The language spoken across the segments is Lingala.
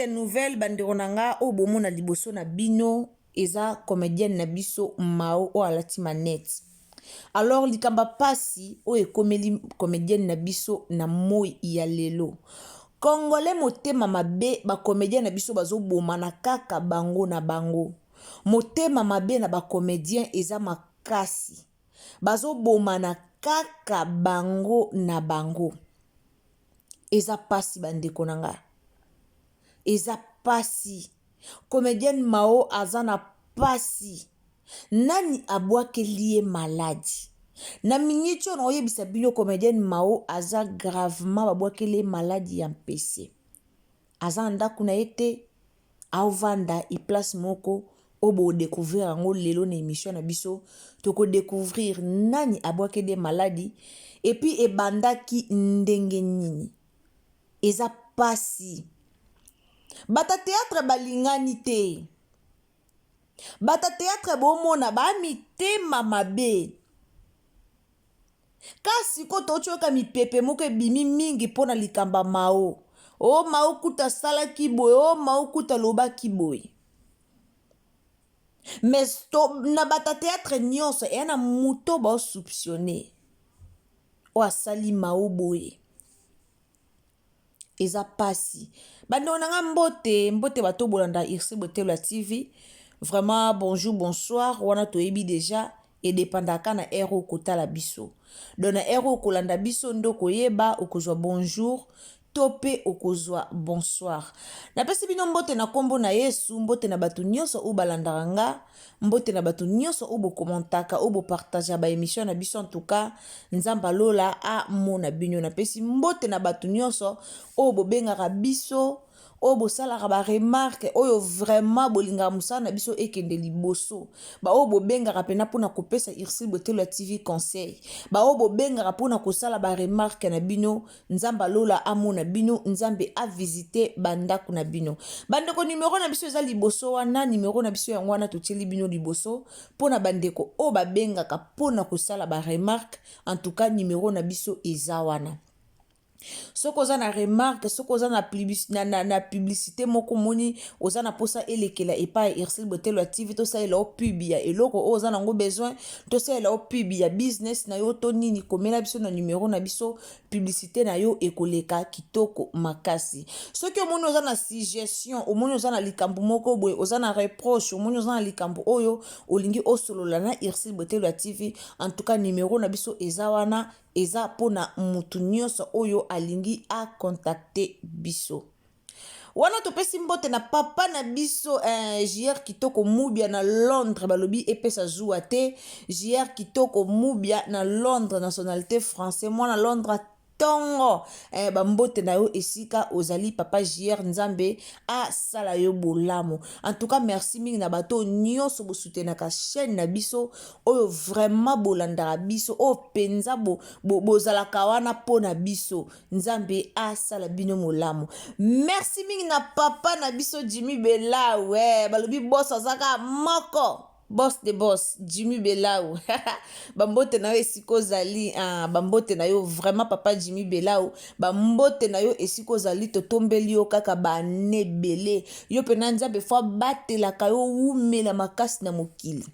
triste nouvelle bandeko nanga o bomo na liboso na bino eza comédienne na biso Mao o alati manette. Alors likamba pasi o ekomeli comédienne na biso na moi ya lelo. Congolais motema mabe ba comédien na biso bazo boma na kaka bango na bango. Motema mabe na ba comédien eza makasi. Bazo boma na kaka bango na bango. Eza pasi bandeko nanga. Eza pasi. Comédienne Mao azana pasi. Nani abwake lié maladi. Na minitio na oyebisa bino comédienne Mao aza gravement babwake lié maladi ya mpese. Aza ndaku na ete aovanda i place moko obo découvrir ango lelo na émission na biso toko découvrir nani abwake lié maladi et puis ebandaki ndenge nini. Eza pasi. Bata théâtre balingani te. Bata théâtre bomona ba mitema mabe. Kasi ko tochoka mipepe moko ebimi mingi pona likamba Mao. O Mao kuta sala kiboy, o Mao kuta loba kiboy. Mais na bata théâtre nyonso e na muto ba soupçonner. O asali Mao boye. Eza pasi. Bando nanga mbote bato bolanda Irsi Botelo TV. Vraiment bonjour bonsoir wana toyebi déjà et dépendaka na ero kota la biso. Dona ero kolanda biso ndoko yeba okozwa bonjour tope okozwa bonsoir. Na pesi bino mbote na kombo na Yesu mbote na batu nyonso o balandaranga mbote na batu nyonso o bo commentaka o bo partager ba émission na biso en tout cas nzamba lola a mona bino na pesi mbote na batu nyonso o bo bengaka biso o bo salaka ba remarque oyo vraiment bolinga musana na biso ekende liboso ba o bo bengaka pena pona kopesa Irsi Botelo TV conseil ba o bo bengaka pona kosala ba remarque na bino nzamba lola amona bino nzambe a visiter bandaku na bino bandeko numéro na biso eza liboso wana numéro na biso yango wana totieli bino liboso pona bandeko o ba bengaka pona kosala ba remarque en tout cas numéro na biso eza wana. Soko oza na remarque, soko oza na publicité moko moni oza na posa elekela epa Irsi Botelo TV to saela o pub ya eloko oza nango besoin to saela o pub ya business na yo to nini komela biso na numéro na biso publicité na yo ekoleka kitoko makasi. Soki omoni oza na suggestion, omoni oza na likambo moko boye, oza na reproche, omoni oza na likambo oyo olingi osolola na Irsi Botelo TV, en tout cas numéro na biso eza wana eza pona mutu nyonso oyo alingi a contacter biso. Wana topesi mbote na papa na biso JR Kitoko Mubia na Londres balobi epesa zuwa te. JR Kitoko Mubia na Londres nationalité français mwana Londres tongo bambote na yo esika ozali papa JR Nzambe a sala yo bolamo. En tout cas merci mingi na bato nyonso bo soutenaka chaîne na biso oyo vraiment bolandaka biso o penza bozalaka wana pona biso Nzambe a sala bino molamo. Merci mingi na papa na biso Jimmy Belau balobi boss azaka moko. Boss de boss, Jimmy Belau. Bambote na yo esiko zali, bambote na yo vraiment papa Jimmy Belau. Bambote na yo esiko zali totombeli yo kaka ba nebele. Yo pena Nzambe fwa batelaka yo umela makasi na mokili.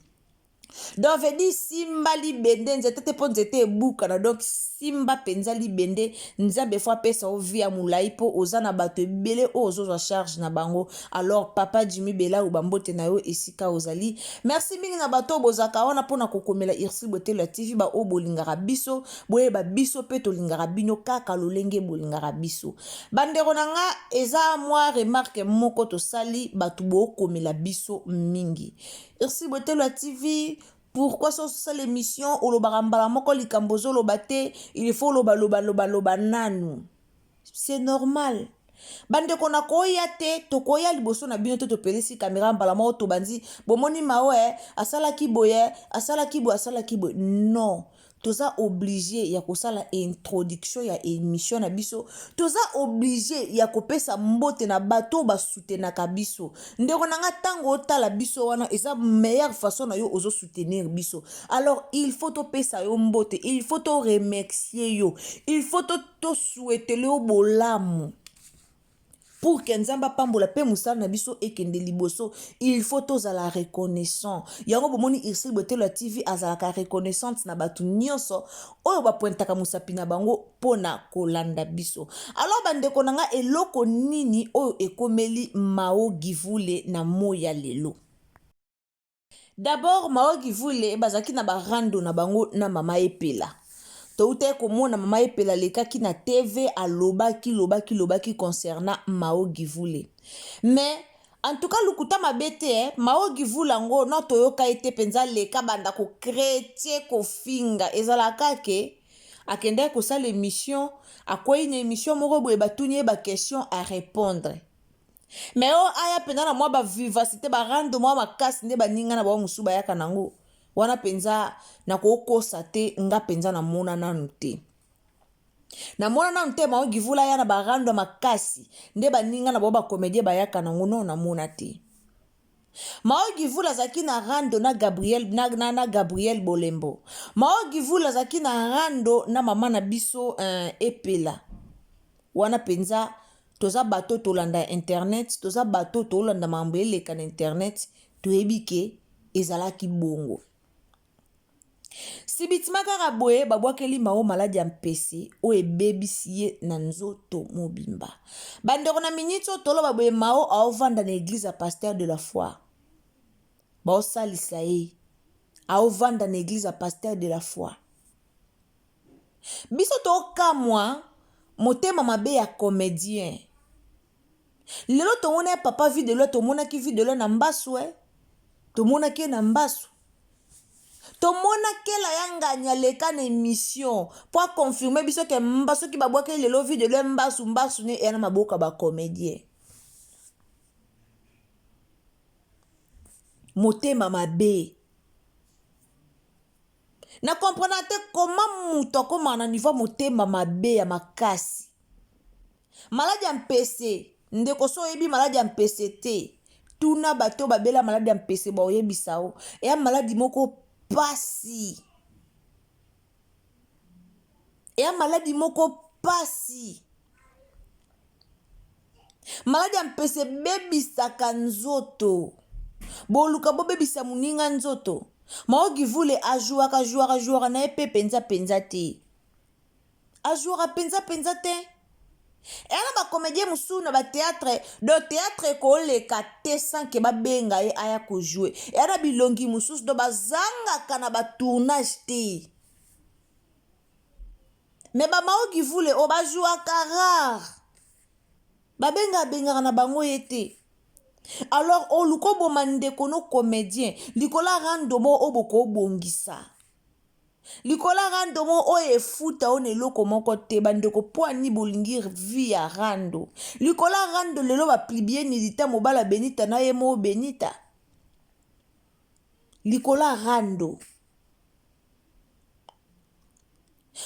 Donc vedi simba libende nzete te po nzete ebukana donc simba penza libende Nzambe fwa pesa o via mulai po ozana bato ebele ozozwa charge na bango. Alors papa Jimmy Belau bambote na yo esika ozali. Merci mingi na bato bozaka wana pona kokomela Irsi Botelo TV ba o bolingaka biso boye ba biso pe tolingaka bino kaka lolenge bolingaka biso. Bandeko nanga eza moi remarque moko tosali bato bo komela biso mingi. Irsi Botelo TV pourquoi ça l'émission ou le barambala moko likambozo lobate il faut loba nanu. C'est normal. Bande kona koya te tokoya liboso na bino to pelisi caméra mbala moko to banzi bomoni Mao asala kiboye asala kiboye non. Toza obligé ya kosala introduction ya émission na biso. Toza obligé ya kopesa mbote na bato ba soutenaka biso. Ndeko nanga tango otala biso wana eza meilleure façon na yo ozo soutenir biso. Alors il faut to pesa yo mbote, il faut to remercier yo, il faut to souhaiter le bolamu. pour que nzamba pambola pe musala na biso ekende liboso il faut tozala reconnaissant yango bomoni Irsile Botelo TV azalaka reconnaissante na batu nyonso oyo bapointaka musapi na bango pona kolanda biso. Alors bandeko nanga eloko nini oyo ekomeli Mao Givule na moya lelo. D'abord Mao Givule bazaki na barando na bango na mama Epela. Toute komona mama Epela lekaki na TV lobaki concernant Mao Givule. Mais en tout cas lukuta mabete Mao Givule ngo na toyoka ete penza leka banda ko chrétien ko finga ezalaka ke akende ko sala émission akoyi une émission moko boye batunye ba question à répondre. Mais o aya penza na mwa ba vivacité ba rando mwa makasi nde baninga na ba musuba yaka nango. Wana penza na kokosa te nga penza na mona nanu te. Na mona nanu te Mao Givule ya na barando makasi nde baninga na ba comédien bayaka nango no na mona te. Mao Givule azaki na rando na Gabriel na Gabriel Bolembo. Mao Givule azaki na rando na mama na biso Epela. Wana penza toza bato tolanda internet, toza bato tolanda mambo eleka na internet, toyebike ezalaki bongo. Si bitima kaka boye babwakeli Mao maladi ya mpese o ebebisi ye na nzoto mobimba. Bandeko na minito toloba boye Mao aovanda na église ya pasteur de la foi. Bao salisa ye aovanda na église ya pasteur de la foi. Biso tokamwa motema mabe ya comédien. Lelo tomona papa videlo tomona ki videlo na mbasu tomona ki na mbasu. Tomona kela yanganya leka na émission pour confirmer biso ke mbaso ki babwake lelo videlo mbasu ne ena maboka ba comédien. Motema mabe. Na comprenate comment muto koma na niveau motema mabe ya makasi. Maladi ya mpese ndeko so yebi maladi ya mpese te. Tuna bato babela maladi ya mpese ba oyebisa o. Eya maladi moko pasi. Eya maladi moko pasi. Maladi ya mpese bebisaka nzoto. Boluka bo bebisa muninga nzoto. Mao Givule ajuaka na epe penza te. Ajuaka penza te. Ena ba comédien musu na ba théâtre, do théâtre ko leka te sans ke ba benga ye aya ko jouer. Ena bilongi musu do bazanga kana ba tournage te. Mais ba Mao Givule o ba juaka rare. Ba benga na bango yete. Alors o luko bomande kono comédien, likola randomo oboko bongisa. Likola randomo o efuta o neloko moko te bandeko po ani bolingi via rando. Likola rando lelo ba plibie nilita mobala benita na yemo benita. Likola rando.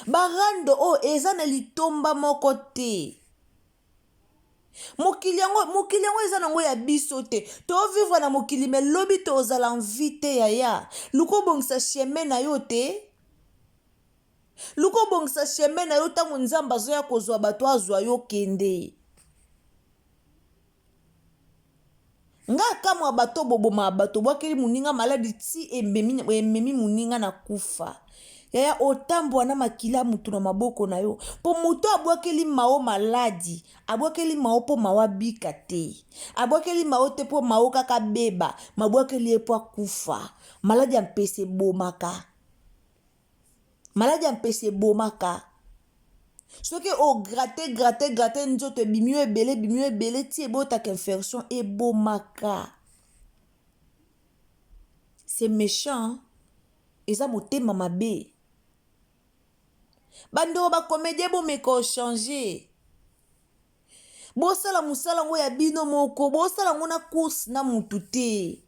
Ba rando o eza na litomba moko te. Mokili yango eza nango ya biso te. To vivre na mokili me lobi to ozala invité ya. Luko bongisa chemin na yo te. Luko bongisa chemin na yo tango nzamba zo ya kozwa bato azwa yo kende. Nga kamwa bato boboma bato bwakeli muninga maladi ti ememi muninga na kufa. Yaya otambo na makila mutu na maboko na yo. Po mutu abwakeli Mao maladi. Abwakeli Mao po mawa bika te. Abwakeli Mao te po Mao kaka beba. Mabwakeli po kufa. Maladi ya mpese bomaka. Maladi ya mpese bomaka. Soki o gratte nzoto bimio ebele ti ebotaka infection ebomaka. C'est méchant. Eza motema mabe. Bando ba comédien bo meko changer. Bo sala musala ngo ya bino moko, bo sala ngo na course na mutu te.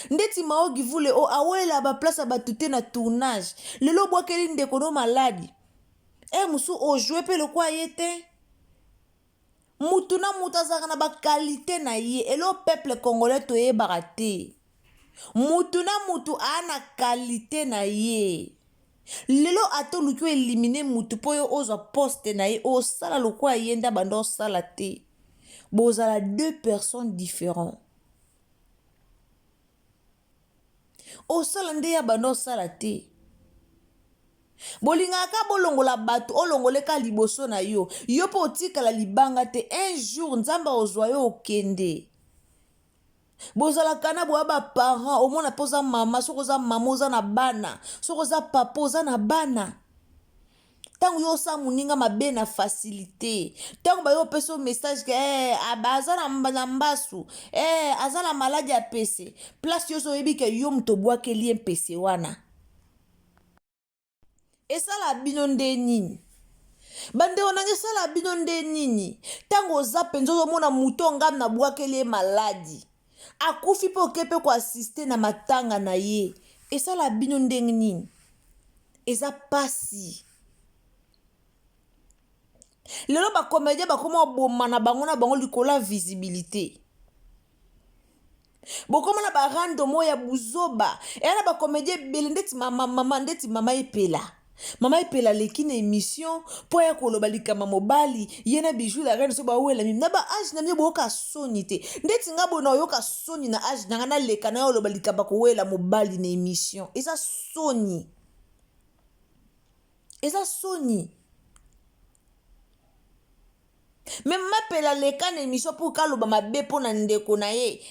Ndeti Mao Givule o awela ba place ba tuté na tournage. Lelo bwakeli ndeko no maladi. Musu o jouer pe le kwa yete. Mutu na mutu azaka na ba qualité na ye. Elo peuple congolais to ye barate. Mutu na mutu ana qualité na ye. Lelo ato luki eliminer mutu po yo oza poste na ye o sala lokwa yenda bando sala te. bozala deux personnes différentes. Osala nde ya bando osala te. Bolingaka bolongola bato olongoleka liboso na yo. Yo po otikala libanga te. Un jour nzamba ozwa yo okende. Bozalaka na boya ba parents omona poza mama soko za mama oza na bana. Soko za papa oza na bana. Tango yo sa muninga mabe na facilité. Tango ba yo peso message ke aza na mbasu. Aza na maladi ya pese. Place yo so yebi ke yo muto bwake lien pese wana. Esala bino nde nini? Bande onange sala bino nde nini? Tango oza penzo omona muto ngam na bwake lie maladi. Akufi po kepe ko assiste na matanga na ye. Esala bino nde nini? Eza pasi. Lelo ba comédien ba koma boma na bango likola visibilité. Bokoma na ba rando moya buzoba. Na ba comédien belendeti mama ndeti mama epela. Mama epela leki na émission po ya koloba likama mobali yena bijou la reine so ba wela mi na ba age na mi boka soni te. Ndeti ngabo na yoka soni na age na ngana leka na yo loba likaba ko wela mobali na émission. Eza soni. Eza soni. Même mapela leka na émission pour kaloba mabe po na ndeko na ye.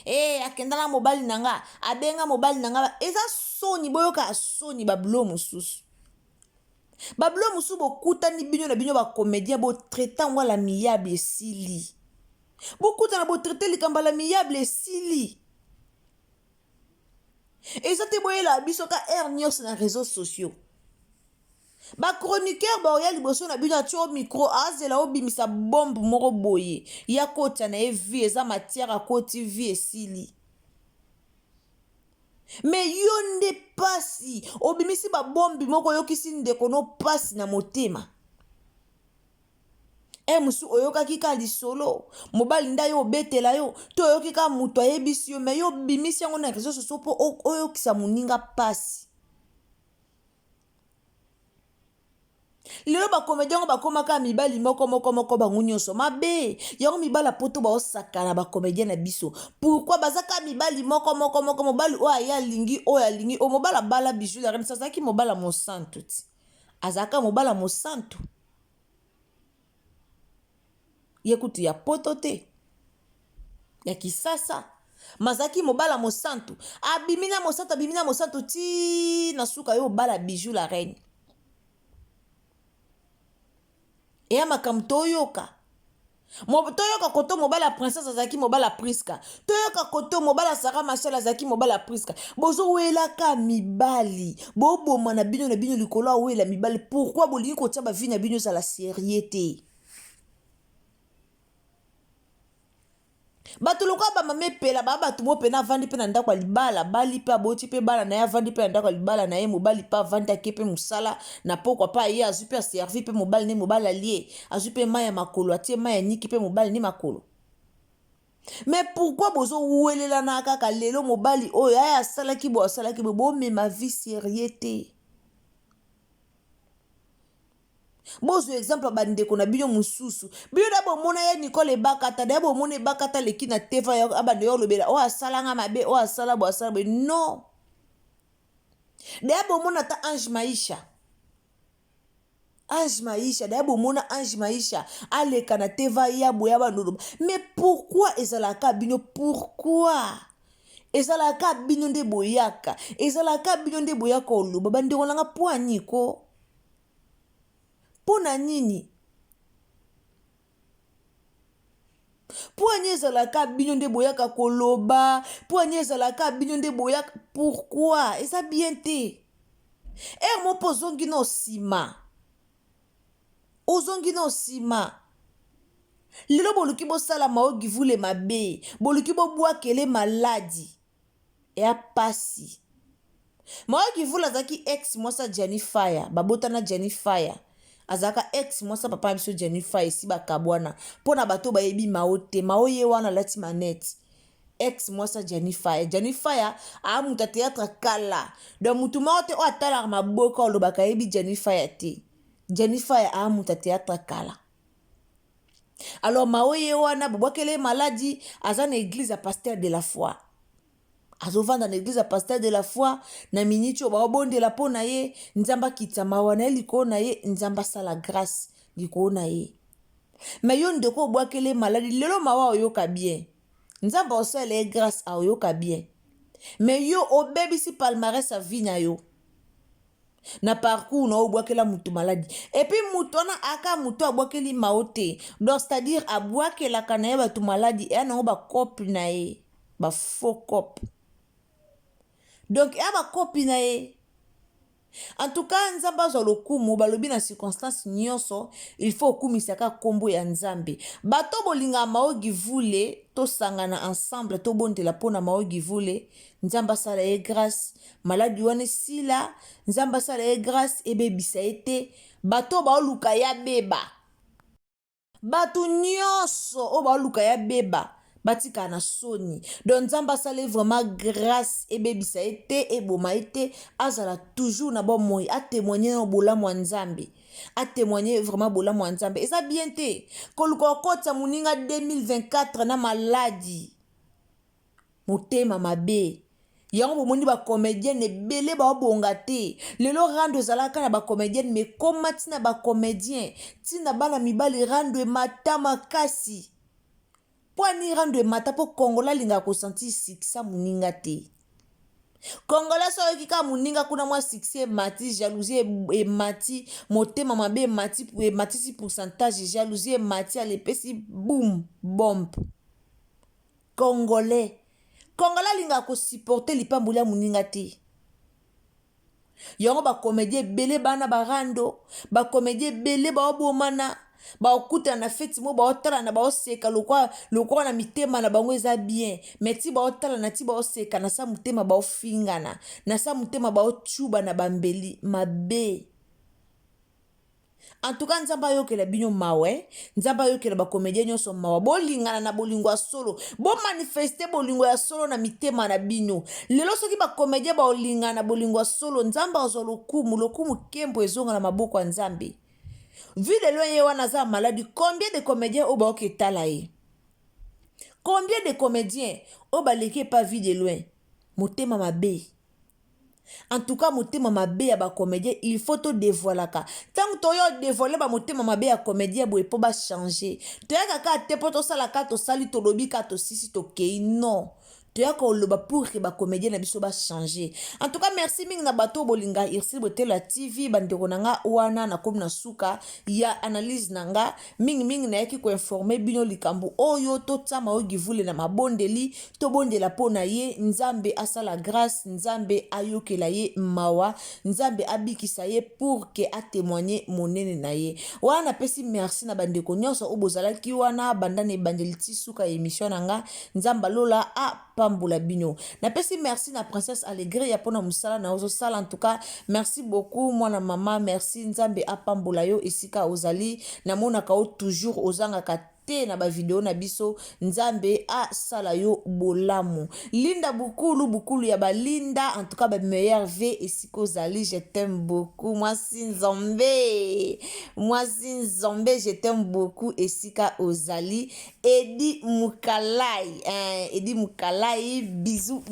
Akendala mobali nanga, abenga mobali nanga. Eza soni boyoka soni bablo mususu. Bablo mususu bokuta ni bino na bino ba comédien bo traiter ngwa la miable esili. Bokuta na bo traiter likamba la miable esili. Eza te boyela biso ka nyos na réseaux sociaux. Ba chroniqueur ba oya liboso na bino atio micro azela obimisa bombe moko boye ya kota na vie eza matière a koti vie esili. Mais yo nde pasi obimisi ba bombe moko yokisi ndeko no pasi na motema. Musu oyoka kika lisolo mobali nda yo betela yo to oyoki ka muto ayebisi yo mais yo bimisi yango na réseaux sociaux po oyokisa muninga pasi. Lelo ba comédien ba komaka mibali moko bango nyonso mabe yango mibala poto ba osakana ba comédien na biso. Pourquoi bazaka mibali moko mobali o aya lingi o ya lingi o mobala bala bijou la reine sazaki mobala mosantu ti. Azaka mobala mosantu. Yekuti ya poto te. Ya kisasa. Mazaki mobala mosantu. Abimina mosantu ti nasuka yo bala bijou la reine. Eya makambo toyoka. Toyoka koto mobala princesse azaki mobala Priska. Toyoka koto mobala Sarah Machel azaki mobala Priska. Bozo wela ka mibali. Boboma na bino likolo wela mibali. Pourquoi bolingi kotia ba vie na bino za la sériété? Bato lokwa ba mame pela ba bato mo pena vandi pe na ndako libala bali pe aboti pe bala na ya vandi pe na ndako libala na ye mobali pa vandi akepe musala na pokwa pa ye azu pe servi pe mobali ne mobali alie azu pe maya makolo atie maya niki pe mobali ne makolo. Mais pourquoi bozo welela na kaka lelo mobali oyo aya asalaki bo mema vie sériété? Bozo exemple bandeko na bino mususu bino da bomona ya Nicole Bakata da bomona Bakata leki na teva ya abande yo lobela o asalanga mabe o asala bo non da bomona ta Ange Maisha da bomona Ange Maisha aleka na teva ya boya bandolo. Mais pourquoi ezalaka bino ezalaka bino nde boyaka oloba bandeko nanga poani ko pona nini? Poanye ezalaka bino nde boyaka koloba, poanye ezalaka bino nde boyaka. Pourquoi? Eza bien te. Mo pozongi no sima. Ozongi no sima. Lelo boluki bo sala maogi vule mabe, boluki bo bwakele maladi. Ea pasi. Maogi vula zaki ex mwasa Jennifer, babotana Jennifer. Azaka ex mwasa papa biso Jennifer esi bakabwana pona bato bayebi maote maoye wana lati manette ex mwasa Jennifer amuta théâtre kala donc mutu maote o atala maboka olobaka yebi Jennifer te Jennifer amuta théâtre kala Alors maoye wana bobwakele maladi aza na église à pasteur de la foi. Azovanda na église à pasteur de la foi na miniti oyo baobondela mpo na ye nzambe akitisa mawa na ye likolo na ye nzambe asala grâce likolo na ye. Mais yo ndeko obwakele maladi lelo mawa oyoka bien nzambe osala ye grâce aoyoka bien. Mais yo obebisi palmarès a vie na yo na parcours na obwakela mutu maladi et puis mutu wana aka mutu abwakeli mao te. Donc c'est à dire abwakelaka na ye batu maladi eya nango bakope na ye bafaux cope. Donc eya bakopi na ye. En tout cas nzambe azwa lokumu balobi na circonstance nyonso il faut okumisaka kombo ya nzambe. Bato bolinga maogi vule tosangana ensemble tobondela pona maogi vule nzambe asala ye grâce maladi wana sila nzambe asala ye grâce ebebisa ete bato baoluka ya beba. Bato nyonso o baoluka ya beba batika na soni. Donc nzamba sale vraiment grâce ebebisa ete eboma ete azala toujours na bon moi a témoigner na bolamu ya nzambe. A témoigner vraiment bolamu ya nzambe. Eza bien te koluka okota muninga 2024 na maladi motema mabe. Yango bomoni ba comédienne ebele baobonga te. Lelo rando ezalaka na ba comédienne mais koma tina ba comédien tina bana mibali rando emata makasi. Ni rando mata po Kongola linga ko senti succès muninga te. Kongola so kika muninga kuna mwa succès mati jalousie e mati motema mabe mati pour mati si pourcentage jalousie mati à l'épesi boum bombe. Congolais linga ko supporter lipambulia muninga te. Yango ba comédie belé bana barando ba comédie belé ba obomana ba okuta na feti mo ba otala na ba oseka lokwa na mitema na bango eza bien mais ti ba otala na ti ba oseka na sa mutema ba ofingana na sa mutema ba ochuba na bambeli mabe. En tout cas nzamba yokela bino mawe nzamba yokela ba comédien nyonso mawa bolingana na bolingo ya solo bo manifester bolingo ya solo na mitema na bino lelo soki ba comédien ba olingana na bolingo ya solo nzamba azo lokumu kembo ezonga na maboko ya nzambe. Vu de loin ye wana za maladi combien de comédiens au ba oketala ye combien de comédiens au ba leke pas vu de loin motema mabe. En tout cas motema mabe ya ba comédien il faut to dévoilaka tant to yo dévoiler ba motema mabe ya comédien boye po ba changer to ya kaka te po to sala ka to sali to lobi ka to sisi to kei non to ya ko loba pour que ba comédien na biso ba changer. En tout cas merci mingi na bato bolinga irsi botela TV bandeko nanga wana na comme na suka ya analyse nanga mingi na yaki ko informer bino likambo oyo to tsama ogi vule na mabondeli to bondela pona ye nzambe asala grâce nzambe ayokela ye mawa nzambe abikisa ye pour que a témoigner monene na ye wana pesi merci na bandeko nyonso obozalaki wana bandane bandeliti suka émission nanga nzamba lola a pambola bino na pesi merci na princesse Allegre ya pona musala na ozo sala. En tout cas merci beaucoup mwana mama merci nzambe apambola yo esika ozali na mona ka toujours ozanga ka na ba video na biso nzambe asala yo bolamu linda bukulu ya balinda. En tout cas ba meilleur v esiko zali je t'aime beaucoup moi sinzombe je t'aime beaucoup esika ozali Edi Mukalai bisous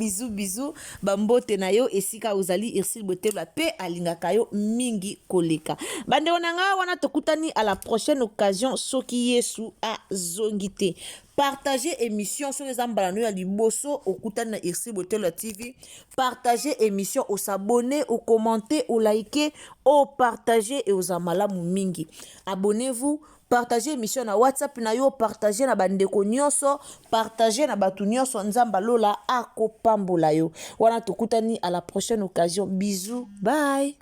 bambote na yo esika ozali irsil botela pe alingaka yo mingi koleka bande onanga wana tokutani à la prochaine occasion soki yesu a zongité. Partagez émission sur les ambalano ya liboso okutani na irsi botela TV. Partagez émission au s'abonner au commenter au liker au partager et aux amalamu mingi. Abonnez-vous. Partagez émission na WhatsApp na yo, partagez na bandeko nyonso, partagez na batu nyonso nzamba lola akopambola yo. Wana tokutani à la prochaine occasion. Bisous, bye.